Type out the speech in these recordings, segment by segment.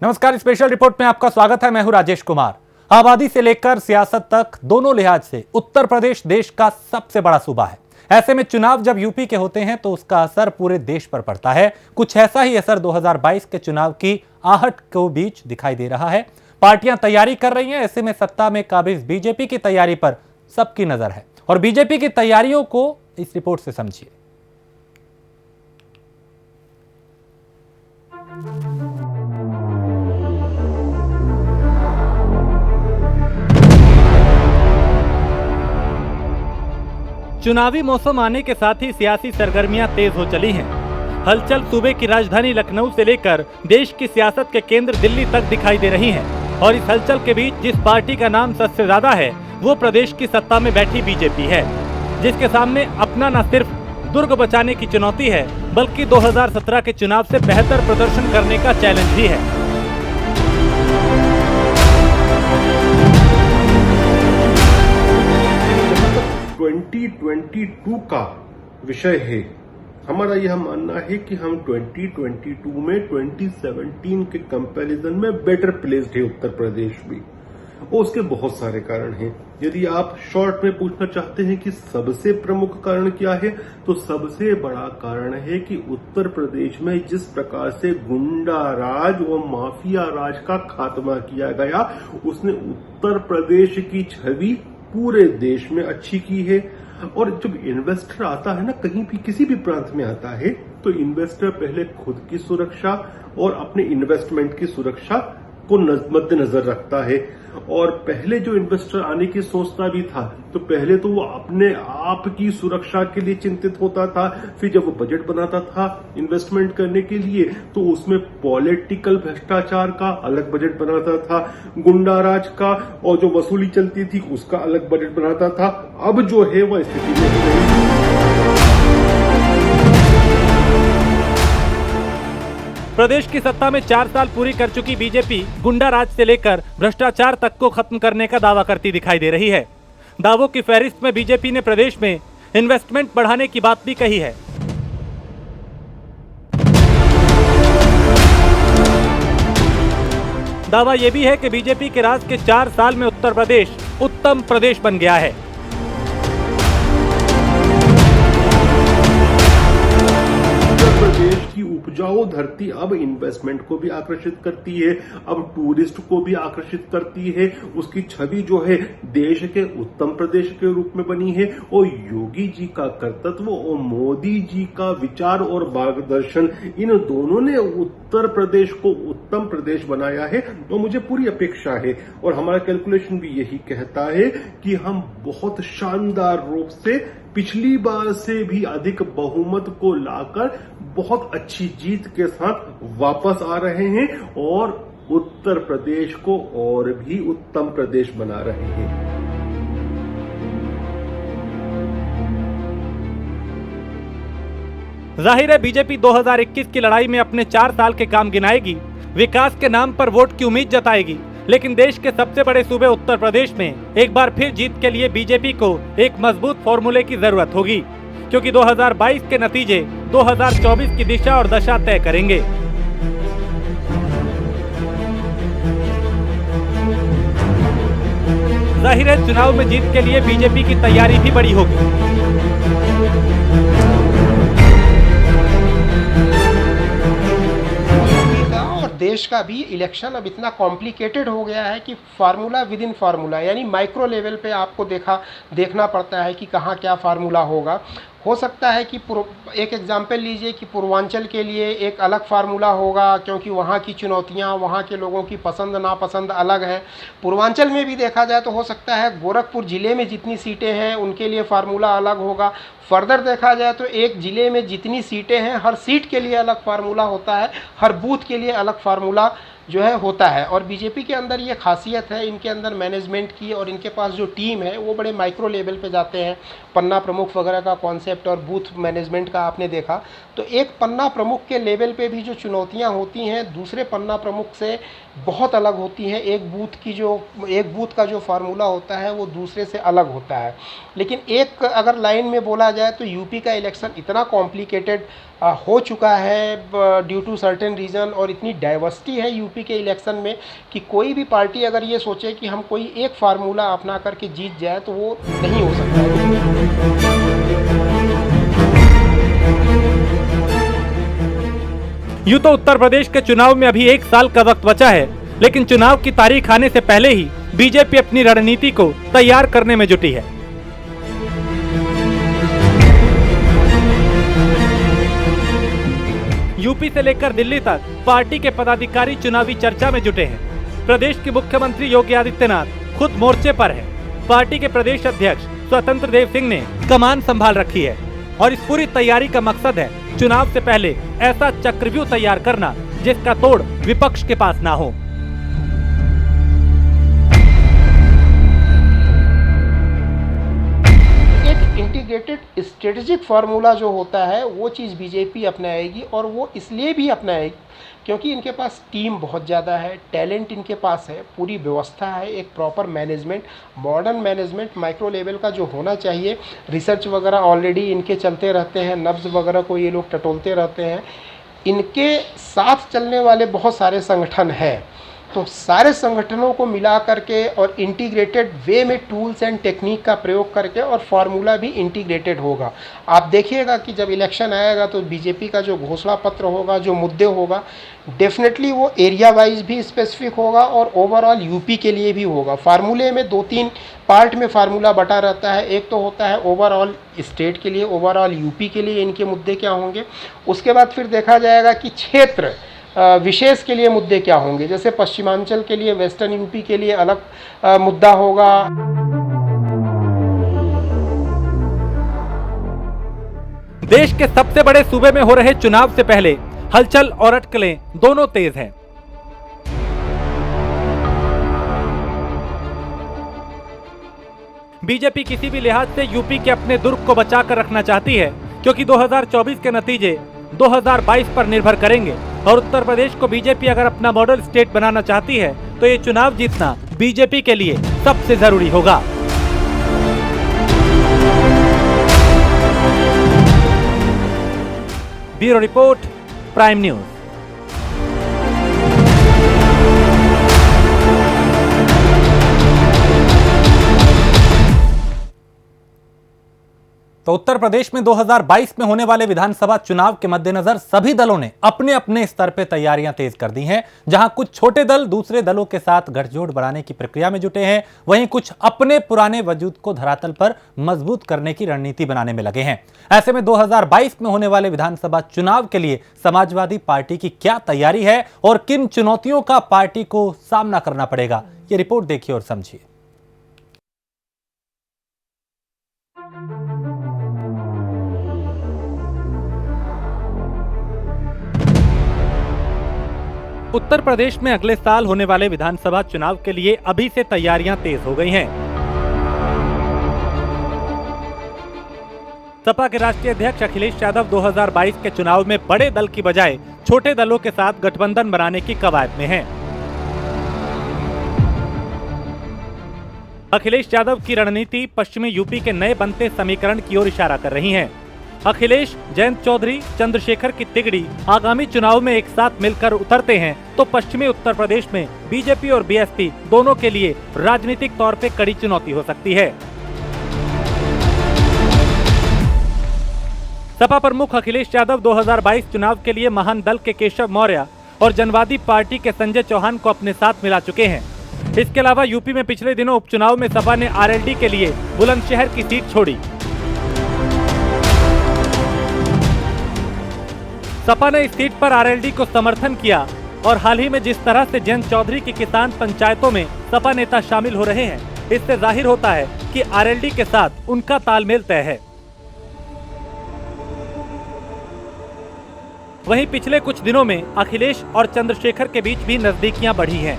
नमस्कार, special report में आपका स्वागत है। मैं हूं राजेश कुमार। आबादी से लेकर सियासत तक दोनों लिहाज से उत्तर प्रदेश देश का सबसे बड़ा सूबा है। ऐसे में चुनाव जब यूपी के होते हैं तो उसका असर पूरे देश पर पड़ता है। कुछ ऐसा ही असर 2022 के चुनाव की आहट के बीच दिखाई दे रहा है। पार्टियां तैयारी कर रही हैं। ऐसे में सत्ता में काबिज बीजेपी की तैयारी पर सबकी नजर है और बीजेपी की तैयारियों को इस रिपोर्ट से समझिए। चुनावी मौसम आने के साथ ही सियासी सरगर्मियां तेज हो चली हैं। हलचल सूबे की राजधानी लखनऊ से लेकर देश की सियासत के केंद्र दिल्ली तक दिखाई दे रही हैं। और इस हलचल के बीच जिस पार्टी का नाम सबसे ज्यादा है वो प्रदेश की सत्ता में बैठी बीजेपी है, जिसके सामने अपना न सिर्फ दुर्ग बचाने की चुनौती है बल्कि 2017 के चुनाव से बेहतर प्रदर्शन करने का चैलेंज भी है। ट्वेंटी 2022 का विषय है। हमारा यह मानना है कि हम 2022 में 2017 के कंपैरिजन में बेटर प्लेस्ड है उत्तर प्रदेश भी, और उसके बहुत सारे कारण हैं। यदि आप शॉर्ट में पूछना चाहते हैं कि सबसे प्रमुख कारण क्या है, तो सबसे बड़ा कारण है कि उत्तर प्रदेश में जिस प्रकार से गुंडा राज और माफिया राज का खात्मा किया गया, उसने उत्तर प्रदेश की छवि पूरे देश में अच्छी की है। और जब इन्वेस्टर आता है ना, कहीं भी किसी भी प्रांत में आता है, तो इन्वेस्टर पहले खुद की सुरक्षा और अपने इन्वेस्टमेंट की सुरक्षा को मद्देनजर रखता है। और पहले जो इन्वेस्टर आने की सोचता भी था, तो पहले तो वो अपने आप की सुरक्षा के लिए चिंतित होता था। फिर जब वो बजट बनाता था इन्वेस्टमेंट करने के लिए, तो उसमें पॉलिटिकल भ्रष्टाचार का अलग बजट बनाता था, गुंडा राज का और जो वसूली चलती थी उसका अलग बजट बनाता था। अब जो है वह स्थिति नहीं। प्रदेश की सत्ता में 4 साल पूरी कर चुकी बीजेपी गुंडा राज से लेकर भ्रष्टाचार तक को खत्म करने का दावा करती दिखाई दे रही है। दावों की फहरिस्त में बीजेपी ने प्रदेश में इन्वेस्टमेंट बढ़ाने की बात भी कही है। दावा यह भी है कि बीजेपी के राज के 4 साल में उत्तर प्रदेश उत्तम प्रदेश बन गया है। प्रदेश की उपजाऊ धरती अब इन्वेस्टमेंट को भी आकर्षित करती है, अब टूरिस्ट को भी आकर्षित करती है। उसकी छवि जो है देश के उत्तम प्रदेश के रूप में बनी है। और योगी जी का कर्तव्य और मोदी जी का विचार और मार्गदर्शन, इन दोनों ने उत्तर प्रदेश को उत्तम प्रदेश बनाया है। और मुझे पूरी अपेक्षा है और हमारा कैलकुलेशन भी यही कहता है कि हम बहुत शानदार रूप से पिछली बार से भी अधिक बहुमत को लाकर बहुत अच्छी जीत के साथ वापस आ रहे हैं और उत्तर प्रदेश को और भी उत्तम प्रदेश बना रहे हैं। जाहिर है बीजेपी 2021 की लड़ाई में अपने 4 साल के काम गिनाएगी, विकास के नाम पर वोट की उम्मीद जताएगी। लेकिन देश के सबसे बड़े सूबे उत्तर प्रदेश में एक बार फिर जीत के लिए बीजेपी को एक मजबूत फॉर्मूले की जरूरत होगी, क्योंकि 2022 के नतीजे 2024 की दिशा और दशा तय करेंगे। जाहिर है चुनाव में जीत के लिए बीजेपी की तैयारी भी बड़ी होगी। देश का भी इलेक्शन अब इतना कॉम्प्लिकेटेड हो गया है कि फार्मूला विद इन फार्मूला, यानी माइक्रो लेवल पे आपको देखना पड़ता है कि कहाँ क्या फार्मूला होगा। हो सकता है कि एक एग्जाम्पल लीजिए कि पूर्वांचल के लिए एक अलग फार्मूला होगा, क्योंकि वहाँ की चुनौतियाँ, वहाँ के लोगों की पसंद नापसंद अलग है। पूर्वांचल में भी देखा जाए तो हो सकता है गोरखपुर ज़िले में जितनी सीटें हैं उनके लिए फार्मूला अलग होगा। फर्दर देखा जाए तो एक ज़िले में जितनी सीटें हैं हर सीट के लिए अलग फार्मूला होता है, हर बूथ के लिए अलग फार्मूला जो है होता है। और बीजेपी के अंदर ये खासियत है इनके अंदर मैनेजमेंट की, और इनके पास जो टीम है वो बड़े माइक्रो लेवल पे जाते हैं। पन्ना प्रमुख वगैरह का कॉन्सेप्ट और बूथ मैनेजमेंट का आपने देखा, तो एक पन्ना प्रमुख के लेवल पे भी जो चुनौतियां होती हैं दूसरे पन्ना प्रमुख से बहुत अलग होती हैं। एक बूथ का जो फार्मूला होता है वो दूसरे से अलग होता है। लेकिन एक अगर लाइन में बोला जाए तो यूपी का इलेक्शन इतना कॉम्प्लिकेटेड हो चुका है ड्यू टू सर्टेन रीज़न, और इतनी डाइवर्सिटी है यूपी के इलेक्शन में कि कोई भी पार्टी अगर ये सोचे कि हम कोई एक फार्मूला अपना करके जीत जाए तो वो नहीं हो सकता है। यूं तो उत्तर प्रदेश के चुनाव में अभी 1 साल का वक्त बचा है, लेकिन चुनाव की तारीख आने से पहले ही बीजेपी अपनी रणनीति को तैयार करने में जुटी है। यूपी से लेकर दिल्ली तक पार्टी के पदाधिकारी चुनावी चर्चा में जुटे हैं। प्रदेश के मुख्यमंत्री योगी आदित्यनाथ खुद मोर्चे पर हैं। पार्टी के प्रदेश अध्यक्ष स्वतंत्र देव सिंह ने कमान संभाल रखी है और इस पूरी तैयारी का मकसद है चुनाव से पहले ऐसा चक्रव्यूह तैयार करना जिसका तोड़ विपक्ष के पास ना हो। एक इंटीग्रेटेड स्ट्रेटेजिक फार्मूला जो होता है वो चीज़ बीजेपी अपनाएगी, और वो इसलिए भी अपनाएगी क्योंकि इनके पास टीम बहुत ज़्यादा है, टैलेंट इनके पास है, पूरी व्यवस्था है, एक proper management, modern management micro level का जो होना चाहिए। रिसर्च वगैरह ऑलरेडी इनके चलते रहते हैं, नब्ज वगैरह को ये लोग टटोलते रहते हैं। इनके साथ चलने वाले बहुत सारे संगठन हैं, तो सारे संगठनों को मिला करके और इंटीग्रेटेड वे में टूल्स एंड टेक्निक का प्रयोग करके, और फार्मूला भी इंटीग्रेटेड होगा। आप देखिएगा कि जब इलेक्शन आएगा तो बीजेपी का जो घोषणा पत्र होगा, जो मुद्दे होगा, डेफिनेटली वो एरिया वाइज भी स्पेसिफिक होगा और ओवरऑल यूपी के लिए भी होगा। फार्मूले में 2-3 पार्ट में फार्मूला बटा रहता है। एक तो होता है ओवरऑल स्टेट के लिए, ओवरऑल यूपी के लिए इनके मुद्दे क्या होंगे। उसके बाद फिर देखा जाएगा कि क्षेत्र विशेष के लिए मुद्दे क्या होंगे। जैसे पश्चिमांचल के लिए, वेस्टर्न यूपी के लिए अलग मुद्दा होगा। देश के सबसे बड़े सूबे में हो रहे चुनाव से पहले हलचल और अटकलें दोनों तेज हैं। बीजेपी किसी भी लिहाज से यूपी के अपने दुर्ग को बचाकर रखना चाहती है, क्योंकि 2024 के नतीजे 2022 पर निर्भर करेंगे और उत्तर प्रदेश को बीजेपी अगर अपना मॉडल स्टेट बनाना चाहती है तो ये चुनाव जीतना बीजेपी के लिए सबसे जरूरी होगा। Bureau report, prime news. तो उत्तर प्रदेश में 2022 में होने वाले विधानसभा चुनाव के मद्देनजर सभी दलों ने अपने अपने स्तर पर तैयारियां तेज कर दी हैं। जहां कुछ छोटे दल दूसरे दलों के साथ गठजोड़ बढ़ाने की प्रक्रिया में जुटे हैं, वहीं कुछ अपने पुराने वजूद को धरातल पर मजबूत करने की रणनीति बनाने में लगे हैं। ऐसे में 2022 में होने वाले विधानसभा चुनाव के लिए समाजवादी पार्टी की क्या तैयारी है और किन चुनौतियों का पार्टी को सामना करना पड़ेगा, ये रिपोर्ट देखिए और समझिए। उत्तर प्रदेश में अगले साल होने वाले विधानसभा चुनाव के लिए अभी से तैयारियां तेज हो गई हैं। सपा के राष्ट्रीय अध्यक्ष अखिलेश यादव 2022 के चुनाव में बड़े दल की बजाय छोटे दलों के साथ गठबंधन बनाने की कवायद में हैं। अखिलेश यादव की रणनीति पश्चिमी यूपी के नए बनते समीकरण की ओर इशारा कर रही है। अखिलेश, जयंत चौधरी, चंद्रशेखर की तिगड़ी आगामी चुनाव में एक साथ मिलकर उतरते हैं तो पश्चिमी उत्तर प्रदेश में बीजेपी और बीएसपी दोनों के लिए राजनीतिक तौर पे कड़ी चुनौती हो सकती है। सपा प्रमुख अखिलेश यादव 2022 चुनाव के लिए महान दल के केशव मौर्य और जनवादी पार्टी के संजय चौहान को अपने साथ मिला चुके हैं। इसके अलावा यूपी में पिछले दिनों उपचुनाव में सपा ने आरएलडी के लिए बुलंदशहर की सीट छोड़ी। सपा ने इस सीट पर आरएलडी को समर्थन किया और हाल ही में जिस तरह से जयंत चौधरी की किसान पंचायतों में सपा नेता शामिल हो रहे हैं, इससे जाहिर होता है कि आरएलडी के साथ उनका तालमेल तय है। वहीं पिछले कुछ दिनों में अखिलेश और चंद्रशेखर के बीच भी नजदीकियां बढ़ी हैं।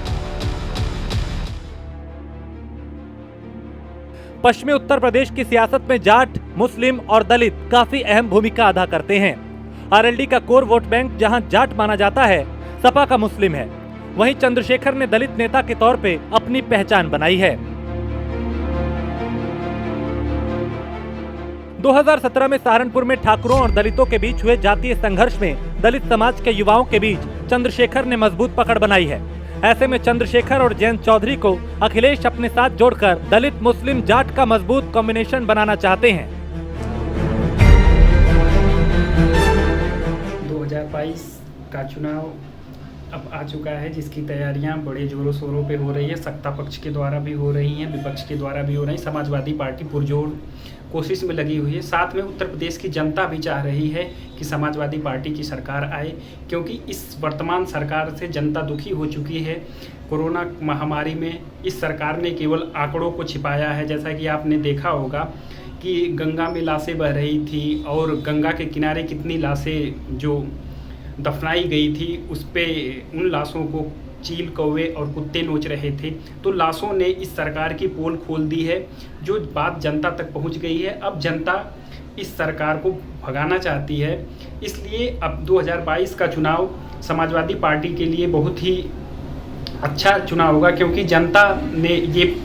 पश्चिमी उत्तर प्रदेश की सियासत में जाट, मुस्लिम और दलित काफी अहम भूमिका अदा करते हैं। आरएलडी का कोर वोट बैंक जहां जाट माना जाता है, सपा का मुस्लिम है। वहीं चंद्रशेखर ने दलित नेता के तौर पे अपनी पहचान बनाई है। 2017 में सहारनपुर में ठाकुरों और दलितों के बीच हुए जातीय संघर्ष में दलित समाज के युवाओं के बीच चंद्रशेखर ने मजबूत पकड़ बनाई है। ऐसे में चंद्रशेखर और जयंत चौधरी को अखिलेश अपने साथ जोड़कर दलित मुस्लिम जाट का मजबूत कॉम्बिनेशन बनाना चाहते हैं। 2022 का चुनाव अब आ चुका है, जिसकी तैयारियां बड़े जोरों शोरों पे हो रही है। सत्ता पक्ष के द्वारा भी हो रही हैं, विपक्ष के द्वारा भी हो रही हैं। समाजवादी पार्टी पुरजोर कोशिश में लगी हुई है। साथ में उत्तर प्रदेश की जनता भी चाह रही है कि समाजवादी पार्टी की सरकार आए, क्योंकि इस वर्तमान सरकार से जनता दुखी हो चुकी है। कोरोना महामारी में इस सरकार ने केवल आंकड़ों को छिपाया है। जैसा कि आपने देखा होगा कि गंगा में लाशें बह रही थी और गंगा के किनारे कितनी लाशें जो दफनाई गई थी, उस पे उन लाशों को चील, कौवे और कुत्ते नोच रहे थे। तो लाशों ने इस सरकार की पोल खोल दी है, जो बात जनता तक पहुंच गई है। अब जनता इस सरकार को भगाना चाहती है। इसलिए अब 2022 का चुनाव समाजवादी पार्टी के लिए बहुत ही अच्छा चुनाव होगा, क्योंकि जनता ने ये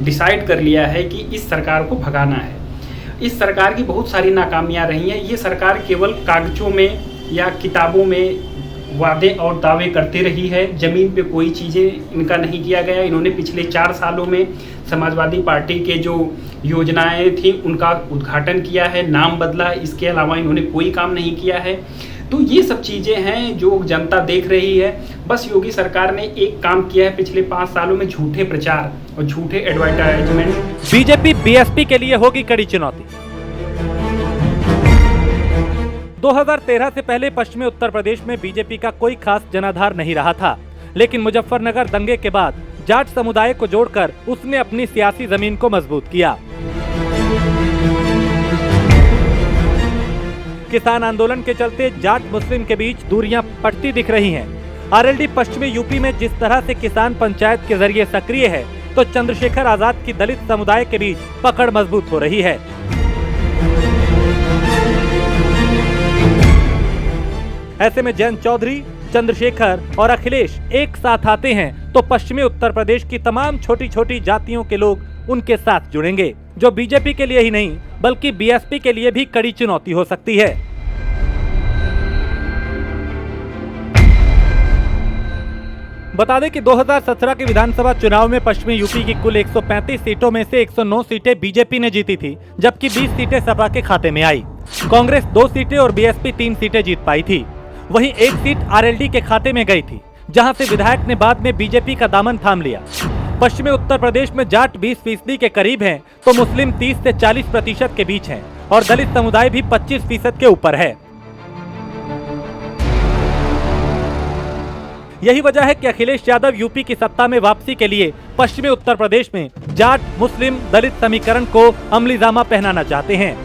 डिसाइड कर लिया है कि इस सरकार को भगाना है। इस सरकार की बहुत सारी नाकामियां रही हैं। ये सरकार केवल कागजों में या किताबों में वादे और दावे करते रही है। ज़मीन पे कोई चीज़ें इनका नहीं किया गया। इन्होंने पिछले 4 सालों में समाजवादी पार्टी के जो योजनाएं थी उनका उद्घाटन किया है, नाम बदला, इसके अलावा इन्होंने कोई काम नहीं किया है। तो ये सब चीज़ें हैं जो जनता देख रही है। बस योगी सरकार ने एक काम किया है पिछले 5 सालों में, झूठे प्रचार और झूठे एडवर्टाइजमेंट। बीजेपी बीएसपी के लिए होगी कड़ी चुनौती। 2013 से पहले पश्चिमी उत्तर प्रदेश में बीजेपी का कोई खास जनाधार नहीं रहा था, लेकिन मुजफ्फरनगर दंगे के बाद जाट समुदाय को जोड़कर उसने अपनी सियासी जमीन को मजबूत किया। किसान आंदोलन के चलते जाट मुस्लिम के बीच दूरियां बढ़ती दिख रही हैं। आरएलडी पश्चिमी यूपी में जिस तरह से किसान पंचायत के जरिए सक्रिय है, तो चंद्रशेखर आजाद की दलित समुदाय के बीच पकड़ मजबूत हो रही है। ऐसे में जयंत चौधरी, चंद्रशेखर और अखिलेश एक साथ आते हैं तो पश्चिमी उत्तर प्रदेश की तमाम छोटी छोटी जातियों के लोग उनके साथ जुड़ेंगे, जो बीजेपी के लिए ही नहीं बल्कि बीएसपी के लिए भी कड़ी चुनौती हो सकती है। बता दें कि 2017 के विधानसभा चुनाव में पश्चिमी यूपी की कुल 135 सीटों में से 109 सीटें बीजेपी ने जीती थी, जबकि 20 सीटें सपा के खाते में आई। कांग्रेस 2 सीटें और बीएसपी 3 सीटें जीत पाई थी। वहीं 1 सीट आरएलडी के खाते में गई थी, जहां से विधायक ने बाद में बीजेपी का दामन थाम लिया। पश्चिमी उत्तर प्रदेश में जाट 20% के करीब हैं, तो मुस्लिम 30 से 40% के बीच हैं और दलित समुदाय भी 25% के ऊपर है। यही वजह है कि अखिलेश यादव यूपी की सत्ता में वापसी के लिए पश्चिमी उत्तर प्रदेश में जाट मुस्लिम दलित समीकरण को अमलीजामा पहनाना चाहते हैं।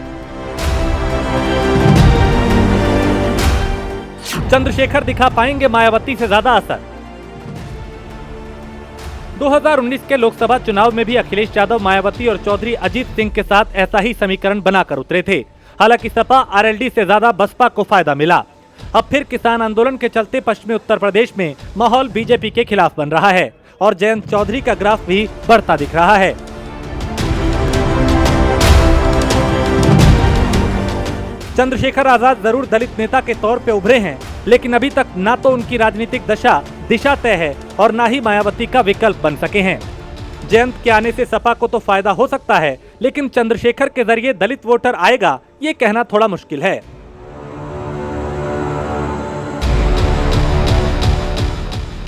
चंद्रशेखर दिखा पाएंगे मायावती से ज्यादा असर। 2019 के लोकसभा चुनाव में भी अखिलेश यादव मायावती और चौधरी अजीत सिंह के साथ ऐसा ही समीकरण बनाकर उतरे थे। हालांकि सपा आरएलडी से ज्यादा बसपा को फायदा मिला। अब फिर किसान आंदोलन के चलते पश्चिमी उत्तर प्रदेश में माहौल बीजेपी के खिलाफ बन रहा है और जयंत चौधरी का ग्राफ भी बढ़ता दिख रहा है। चंद्रशेखर आजाद जरूर दलित नेता के तौर पे उभरे हैं, लेकिन अभी तक ना तो उनकी राजनीतिक दिशा तय है और ना ही मायावती का विकल्प बन सके हैं। जयंत के आने से सपा को तो फायदा हो सकता है, लेकिन चंद्रशेखर के जरिए दलित वोटर आएगा, ये कहना थोड़ा मुश्किल है।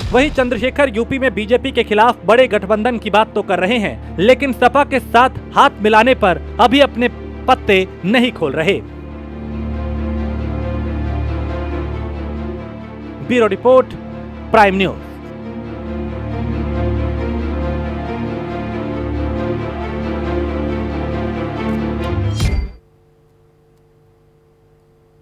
वहीं चंद्रशेखर यूपी में बीजेपी के खिलाफ बड़े गठबंधन की बात तो कर रहे हैं, लेकिन सपा के साथ हाथ मिलाने पर अभी अपने पत्ते नहीं खोल रहे। Bureau report, prime news.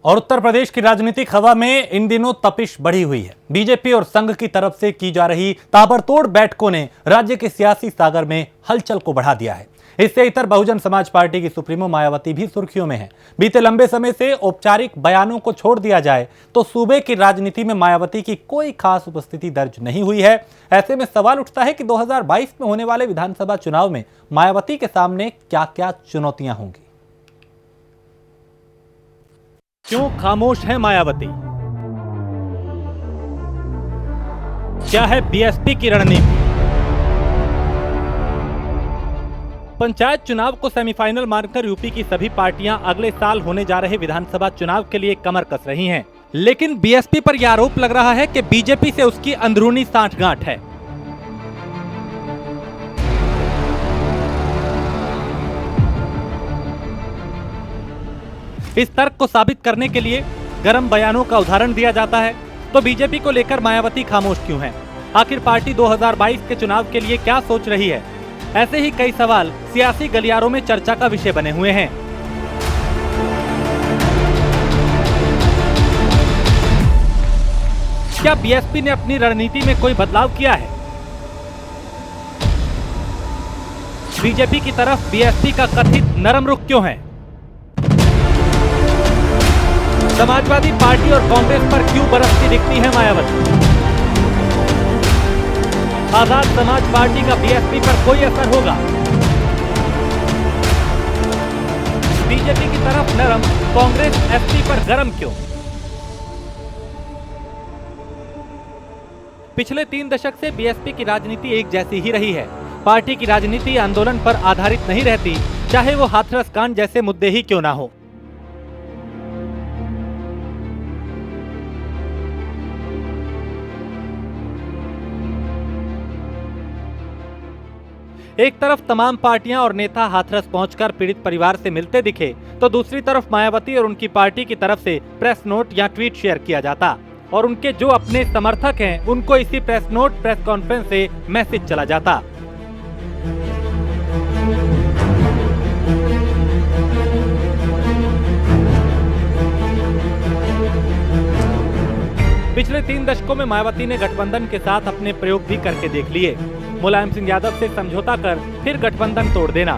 और उत्तर प्रदेश की राजनीतिक हवा में इन दिनों तपिश बढ़ी हुई है। बीजेपी और संघ की तरफ से की जा रही ताबड़तोड़ बैठकों ने राज्य के सियासी सागर में हलचल को बढ़ा दिया है। इससे इतर बहुजन समाज पार्टी की सुप्रीमो मायावती भी सुर्खियों में है। बीते लंबे समय से औपचारिक बयानों को छोड़ दिया जाए तो सूबे की राजनीति में मायावती की कोई खास उपस्थिति दर्ज नहीं हुई है। ऐसे में सवाल उठता है कि 2022 में होने वाले विधानसभा चुनाव में मायावती के सामने क्या क्या चुनौतियां होंगी। क्यों खामोश है मायावती? क्या है बीएसपी की रणनीति? पंचायत चुनाव को सेमीफाइनल मानकर यूपी की सभी पार्टियां अगले साल होने जा रहे विधानसभा चुनाव के लिए कमर कस रही हैं। लेकिन बीएसपी पर यह आरोप लग रहा है कि बीजेपी से उसकी अंदरूनी सांठगांठ है। इस तर्क को साबित करने के लिए गर्म बयानों का उदाहरण दिया जाता है। तो बीजेपी को लेकर मायावती खामोश क्यों है? आखिर पार्टी 2022 के चुनाव के लिए क्या सोच रही है? ऐसे ही कई सवाल सियासी गलियारों में चर्चा का विषय बने हुए हैं। क्या बीएसपी ने अपनी रणनीति में कोई बदलाव किया है? बीजेपी की तरफ बीएसपी का कथित नरम रुख क्यों है? समाजवादी पार्टी और कांग्रेस पर क्यों बरसती दिखती है मायावती? आजाद समाज पार्टी का बीएसपी पर कोई असर होगा? बीजेपी की तरफ नरम, कांग्रेस एसपी पर गरम क्यों? पिछले 3 दशक से बीएसपी की राजनीति एक जैसी ही रही है। पार्टी की राजनीति आंदोलन पर आधारित नहीं रहती, चाहे वो हाथरस कांड जैसे मुद्दे ही क्यों ना हो। एक तरफ तमाम पार्टियां और नेता हाथरस पहुंचकर पीड़ित परिवार से मिलते दिखे, तो दूसरी तरफ मायावती और उनकी पार्टी की तरफ से प्रेस नोट या ट्वीट शेयर किया जाता और उनके जो अपने समर्थक हैं उनको इसी प्रेस नोट, प्रेस कॉन्फ्रेंस से मैसेज चला जाता। पिछले 3 दशकों में मायावती ने गठबंधन के साथ अपने प्रयोग भी करके देख लिए। मुलायम सिंह यादव से समझौता कर फिर गठबंधन तोड़ देना,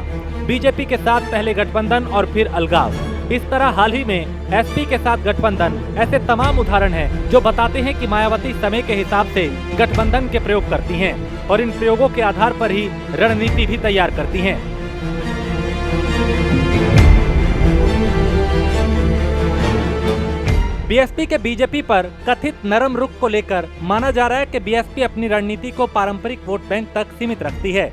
बीजेपी के साथ पहले गठबंधन और फिर अलगाव, इस तरह हाल ही में एसपी के साथ गठबंधन, ऐसे तमाम उदाहरण हैं जो बताते हैं कि मायावती समय के हिसाब से गठबंधन के प्रयोग करती हैं और इन प्रयोगों के आधार पर ही रणनीति भी तैयार करती हैं। बीएसपी के बीजेपी पर कथित नरम रुख को लेकर माना जा रहा है कि बीएसपी अपनी रणनीति को पारंपरिक वोट बैंक तक सीमित रखती है।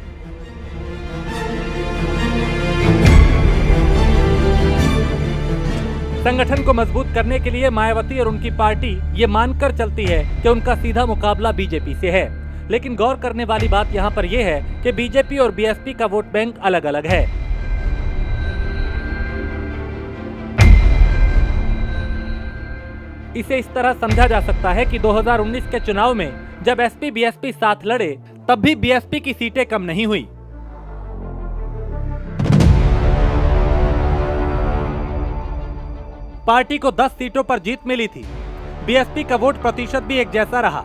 संगठन को मजबूत करने के लिए मायावती और उनकी पार्टी ये मानकर चलती है कि उनका सीधा मुकाबला बीजेपी से है। लेकिन गौर करने वाली बात यहाँ पर यह है कि बीजेपी और बीएसपी का वोट बैंक अलग अलग है। इसे इस तरह समझा जा सकता है कि 2019 के चुनाव में जब एसपी बीएसपी साथ लड़े तब भी बीएसपी की सीटें कम नहीं हुई। पार्टी को 10 सीटों पर जीत मिली थी। बीएसपी का वोट प्रतिशत भी एक जैसा रहा।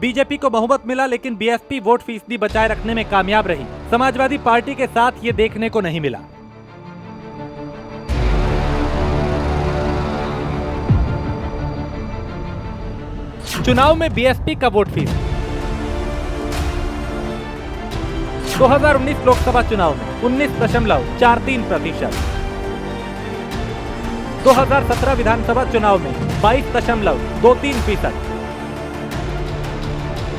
बीजेपी को बहुमत मिला, लेकिन बीएसपी वोट फीसदी बचाए रखने में कामयाब रही। समाजवादी पार्टी के साथ ये देखने को नहीं मिला। चुनाव में बीएसपी का वोट फीस 2019 लोकसभा चुनाव में 19.43%, 2017 विधानसभा चुनाव में 22.23%,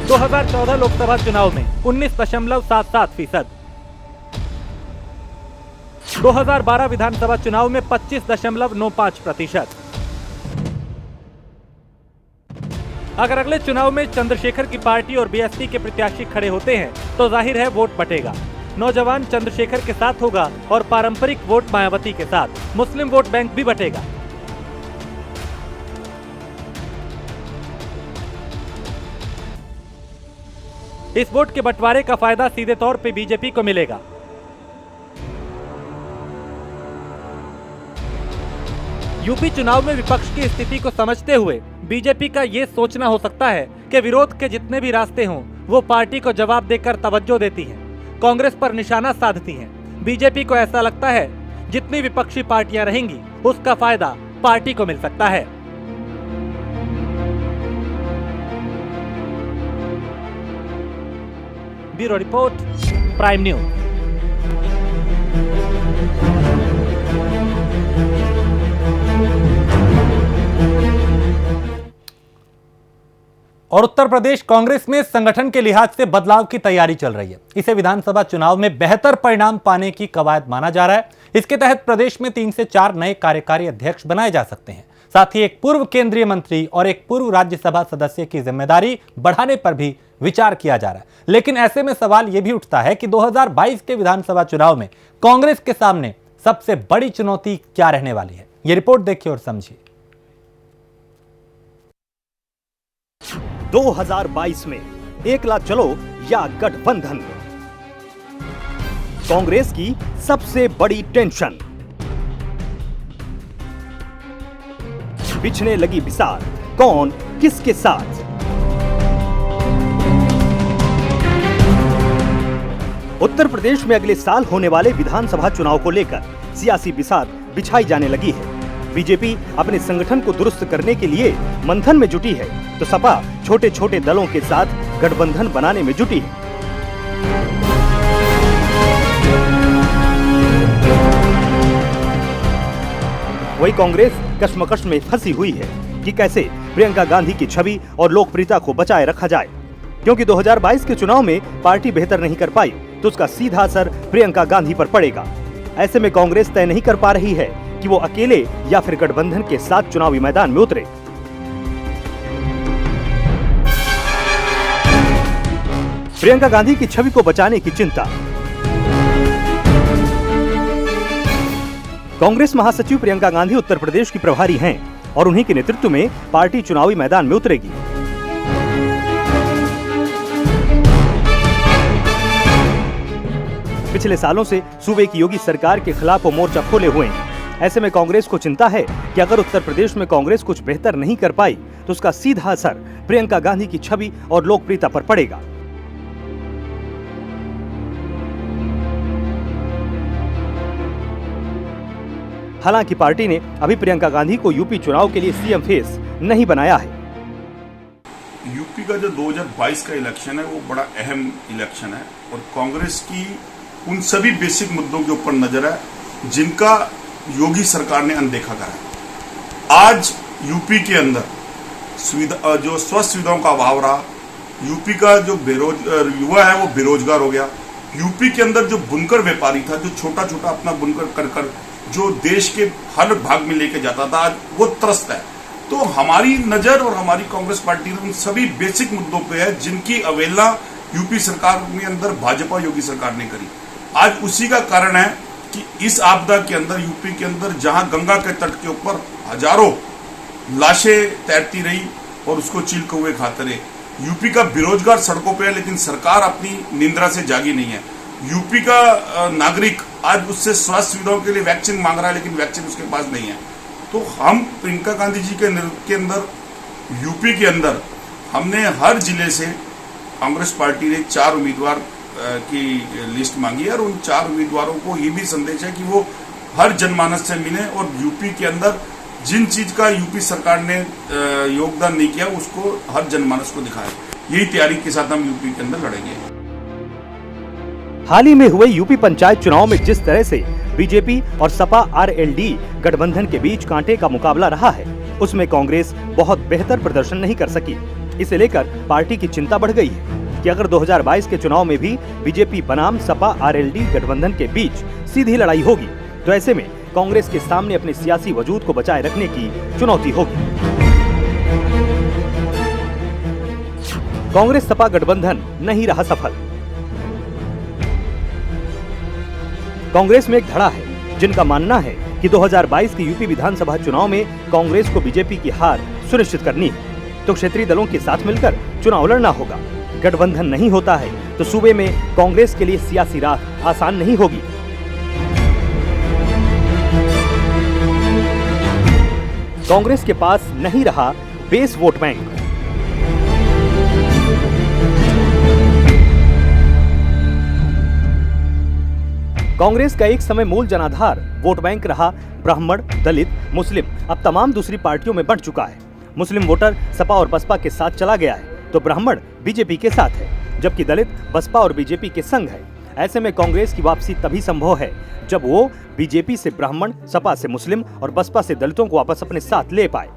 2014 लोकसभा चुनाव में 19.77%, 2012 विधानसभा चुनाव में 25.95%। अगर अगले चुनाव में चंद्रशेखर की पार्टी और बीएसपी के प्रत्याशी खड़े होते हैं तो जाहिर है वोट बटेगा। नौजवान चंद्रशेखर के साथ होगा और पारंपरिक वोट मायावती के साथ। मुस्लिम वोट बैंक भी बटेगा। इस वोट के बंटवारे का फायदा सीधे तौर पे बीजेपी को मिलेगा। यूपी चुनाव में विपक्ष की स्थिति को समझते हुए बीजेपी का ये सोचना हो सकता है कि विरोध के जितने भी रास्ते हों वो पार्टी को जवाब देकर तवज्जो देती हैं, कांग्रेस पर निशाना साधती हैं। बीजेपी को ऐसा लगता है जितनी विपक्षी पार्टियां रहेंगी उसका फायदा पार्टी को मिल सकता है। Bureau report, prime news. और उत्तर प्रदेश कांग्रेस में संगठन के लिहाज से बदलाव की तैयारी चल रही है। इसे विधानसभा चुनाव में बेहतर परिणाम पाने की कवायद माना जा रहा है। इसके तहत प्रदेश में 3 से 4 नए कार्यकारी अध्यक्ष बनाए जा सकते हैं। साथ ही एक पूर्व केंद्रीय मंत्री और एक पूर्व राज्यसभा सदस्य की जिम्मेदारी बढ़ाने पर भी विचार किया जा रहा है। लेकिन ऐसे में सवाल यह भी उठता है कि 2022 के विधानसभा चुनाव में कांग्रेस के सामने सबसे बड़ी चुनौती क्या रहने वाली है। यह रिपोर्ट देखिए और समझिए। 2022 में एकला चलो या गठबंधन, कांग्रेस की सबसे बड़ी टेंशन, बिछने लगी बिसात, कौन किसके साथ। उत्तर प्रदेश में अगले साल होने वाले विधानसभा चुनाव को लेकर सियासी बिसात बिछाई जाने लगी है। बीजेपी अपने संगठन को दुरुस्त करने के लिए मंथन में जुटी है, तो सपा छोटे छोटे दलों के साथ गठबंधन बनाने में जुटी है। वही कांग्रेस कश्मकश में फंसी हुई है कि कैसे प्रियंका गांधी की छवि और लोकप्रियता को बचाए रखा जाए, क्योंकि 2022 के चुनाव में पार्टी बेहतर नहीं कर पाई तो उसका सीधा असर प्रियंका गांधी पर पड़ेगा। ऐसे में कांग्रेस तय नहीं कर पा रही है कि वो अकेले या फिर गठबंधन के साथ चुनावी मैदान में उतरे। प्रियंका गांधी की छवि को बचाने की चिंता। कांग्रेस महासचिव प्रियंका गांधी उत्तर प्रदेश की प्रभारी हैं और उन्हीं के नेतृत्व में पार्टी चुनावी मैदान में उतरेगी। पिछले सालों से सूबे की योगी सरकार के खिलाफ वो मोर्चा खोले हुए हैं। ऐसे में कांग्रेस को चिंता है कि अगर उत्तर प्रदेश में कांग्रेस कुछ बेहतर नहीं कर पाई तो उसका सीधा असर प्रियंका गांधी की छवि और लोकप्रियता पर पड़ेगा। हालांकि पार्टी ने अभी प्रियंका गांधी को यूपी चुनाव के लिए सीएम फेस नहीं बनाया है। यूपी का जो 2022 का इलेक्शन है वो बड़ा अहम इलेक्शन है और कांग्रेस की उन सभी बेसिक मुद्दों के ऊपर नजर है जिनका योगी सरकार ने अनदेखा करा है। आज यूपी के अंदर जो स्वास्थ्य सुविधाओं का अभाव रहा, यूपी का जो युवा है वो बेरोजगार हो गया। यूपी के अंदर जो बुनकर व्यापारी था, जो छोटा छोटा अपना बुनकर कर कर जो देश के हर भाग में लेके जाता था, आज वो त्रस्त है। तो हमारी नजर और हमारी कांग्रेस पार्टी ने उन सभी बेसिक मुद्दों पे है जिनकी अवहेलना यूपी सरकार के अंदर भाजपा योगी सरकार ने करी। आज उसी का कारण है कि इस आपदा के अंदर यूपी के अंदर जहां गंगा के तट के ऊपर हजारों लाशें तैरती रही और उसको चील कौवे खाते रहे। यूपी का बेरोजगार सड़कों पे है लेकिन सरकार अपनी निंद्रा से जागी नहीं है। यूपी का नागरिक आज उससे स्वास्थ्य सुविधाओं के लिए वैक्सीन मांग रहा है लेकिन वैक्सीन उसके पास नहीं है। तो हम प्रियंका गांधी जी के नेतृत्व के अंदर यूपी के अंदर हमने हर जिले से कांग्रेस पार्टी ने 4 उम्मीदवार की लिस्ट मांगी है और उन 4 उम्मीदवारों को ये भी संदेश है कि वो हर जनमानस से मिले और यूपी के अंदर जिन चीज का यूपी सरकार ने योगदान नहीं किया उसको हर जनमानस को दिखाए। यही तैयारी के साथ हम यूपी के अंदर लड़ेंगे। हाल ही में हुए यूपी पंचायत चुनाव में जिस तरह से बीजेपी और सपा आरएलडी गठबंधन के बीच कांटे का मुकाबला रहा है, उसमें कांग्रेस बहुत बेहतर प्रदर्शन नहीं कर सकी। इसे लेकर पार्टी की चिंता बढ़ गई है कि अगर 2022 के चुनाव में भी बीजेपी बनाम सपा आरएलडी गठबंधन के बीच सीधी लड़ाई होगी तो ऐसे में कांग्रेस के सामने अपने सियासी वजूद को बचाए रखने की चुनौती होगी। कांग्रेस सपा गठबंधन नहीं रहा सफल। कांग्रेस में एक धड़ा है जिनका मानना है कि 2022 के यूपी विधानसभा चुनाव में कांग्रेस को बीजेपी की हार सुनिश्चित करनी है तो क्षेत्रीय दलों के साथ मिलकर चुनाव लड़ना होगा। गठबंधन नहीं होता है तो सूबे में कांग्रेस के लिए सियासी राह आसान नहीं होगी। कांग्रेस के पास नहीं रहा बेस वोट बैंक। कांग्रेस का एक समय मूल जनाधार वोट बैंक रहा ब्राह्मण, दलित, मुस्लिम अब तमाम दूसरी पार्टियों में बंट चुका है। मुस्लिम वोटर सपा और बसपा के साथ चला गया है तो ब्राह्मण बीजेपी के साथ है, जबकि दलित बसपा और बीजेपी के संग है। ऐसे में कांग्रेस की वापसी तभी संभव है जब वो बीजेपी से ब्राह्मण, सपा से मुस्लिम और बसपा से दलितों को वापस अपने साथ ले पाए।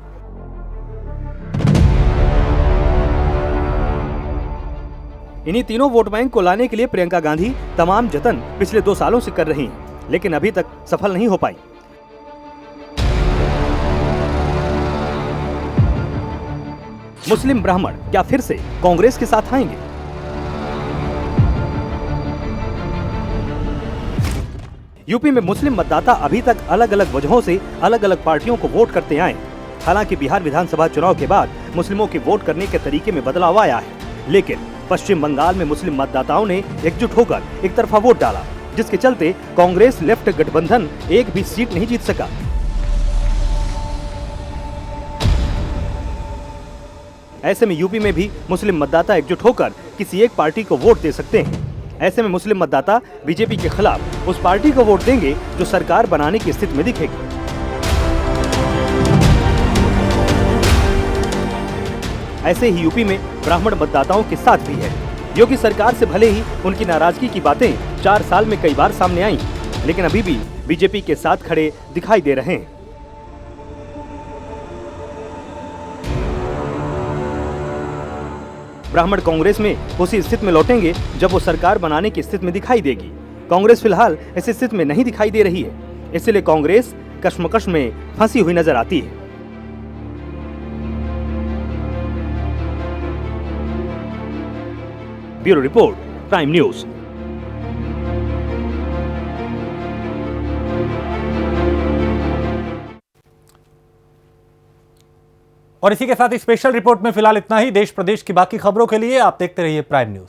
इन्हीं तीनों वोट बैंक को लाने के लिए प्रियंका गांधी तमाम जतन पिछले 2 सालों से कर रही हैं, लेकिन अभी तक सफल नहीं हो पाई। मुस्लिम ब्राह्मण क्या फिर से कांग्रेस के साथ आएंगे? यूपी में मुस्लिम मतदाता अभी तक अलग अलग वजहों से अलग अलग पार्टियों को वोट करते आए। हालांकि बिहार विधानसभा चुनाव के बाद मुस्लिमों के वोट करने के तरीके में बदलाव आया है, लेकिन पश्चिम बंगाल में मुस्लिम मतदाताओं ने एकजुट होकर एक तरफा वोट डाला, जिसके चलते कांग्रेस लेफ्ट गठबंधन एक भी सीट नहीं जीत सका। ऐसे में यूपी में भी मुस्लिम मतदाता एकजुट होकर किसी एक पार्टी को वोट दे सकते हैं। ऐसे में मुस्लिम मतदाता बीजेपी के खिलाफ उस पार्टी को वोट देंगे जो सरकार बनाने की स्थिति में दिखेगी। ऐसे ही यूपी में ब्राह्मण मतदाताओं के साथ भी है। योगी सरकार से भले ही उनकी नाराजगी की बातें 4 साल में कई बार सामने आई, लेकिन अभी भी बीजेपी के साथ खड़े दिखाई दे रहे हैं। ब्राह्मण कांग्रेस में उसी स्थिति में लौटेंगे जब वो सरकार बनाने की स्थिति में दिखाई देगी। कांग्रेस फिलहाल ऐसी स्थिति में नहीं दिखाई दे रही है, इसलिए कांग्रेस कश्मकश में फंसी हुई नजर आती है। Bureau report, prime news. और इसी के साथ ही स्पेशल रिपोर्ट में फिलहाल इतना ही। देश प्रदेश की बाकी खबरों के लिए आप देखते रहिए प्राइम न्यूज।